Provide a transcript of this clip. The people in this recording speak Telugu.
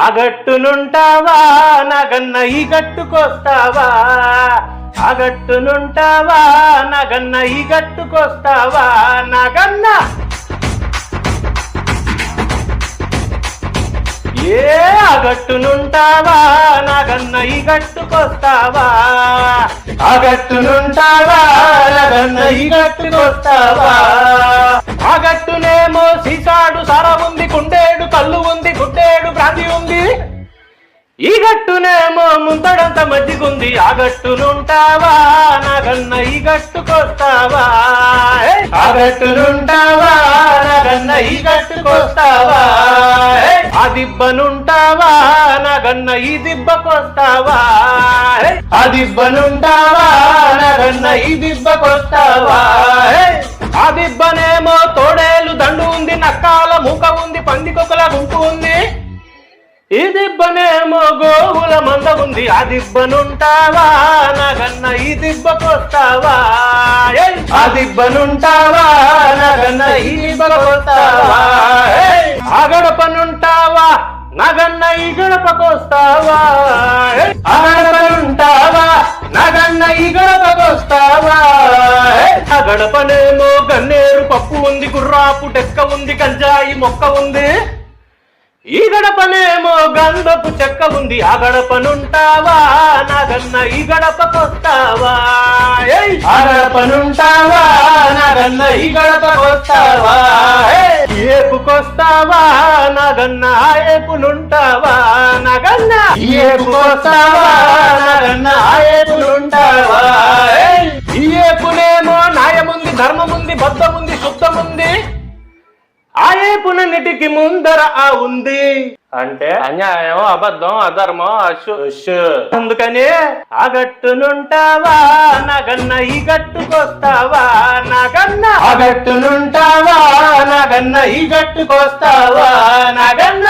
అగట్టునుంటావా నగన్న ఈ గట్టుకొస్తావా, అగట్టునుంటావా నగన్న ఈ గట్టుకొస్తావా నగన్న. ఏ అగట్టునుంటావా నగన్న ఈ గట్టుకొస్తావా, అగట్టునుంటావా నగన్న ఈ గట్టుకొస్తావా. అగట్టునేమో సీసాడు సర ఉంది, కుండేడు కళ్ళు ఉంది, గుడ్డేడు బ్రాంతి ఉంది. ఈ గట్టునేమో ముంతడంత మజ్జిగుంది, అగట్టునుంటావా నగన్న ఈ గట్టుకొస్తావా, అగట్టునుంటావా నగన్న ఈ గట్టుకొస్తావా. ఆ దిబ్బనుంటావా నగన్న ఈ దిబ్బకొస్తావా, ఆ దిబ్బనుంటావా నగన్న ఈ దిబ్బకొస్తావా. ఆ దిబ్బనేమో తోడేలు దండు ఉంది, నక్కాల మూక ఉంది, పందికొకల గుంపు ఉంది. ఈ దిబ్బనేమో గోవుల మంద ఉంది, ఆ దిబ్బనుంటావా నగన్న ఈ దిబ్బకొస్తావా, ఆ దిబ్బనుంటావా నగన్న ఈ దిబ్బకొస్తావా. ఆ గడపనుంటావా నగన్న ఈ గడపకొస్తావా, ఆ గడపనుంటావా నగన్న ఈ గడపకొస్తావా. ఆ గడపనేమో గన్నేరు పప్పు ఉంది, గుర్రాపు డెక్క ఉంది, గంజాయి మొక్క ఉంది. ఈ గడపనేమో గంధపు చెక్క ఉంది, ఆ గడపనుంటావా నగన్న ఈ గడపకొస్తావా, ఆ గడపనుంటావా నగన్న ఈ గడపకొస్తావా. ఏపుకొస్తావా నగన్న ఆ ఏపునుంటావా నగన్న, ఏపుకొస్తావా నగన్న ఆ ఏపునుంటావా. ఈ ఏపునేమో న్యాయముంది, ధర్మముంది, బద్ధముంది, శుద్ధముంది. ఆ ఏపునన్నిటికి ముందర ఆ ఉంది, అంటే అన్యాయం, అబద్ధం, అధర్మం, అశు. అందుకని అగట్టునుంటావా నగన్న ఈ గట్టుకొస్తావా నగన్న, అగట్టునుంటావా నగన్న ఈ గట్టుకొస్తావా నగన్న.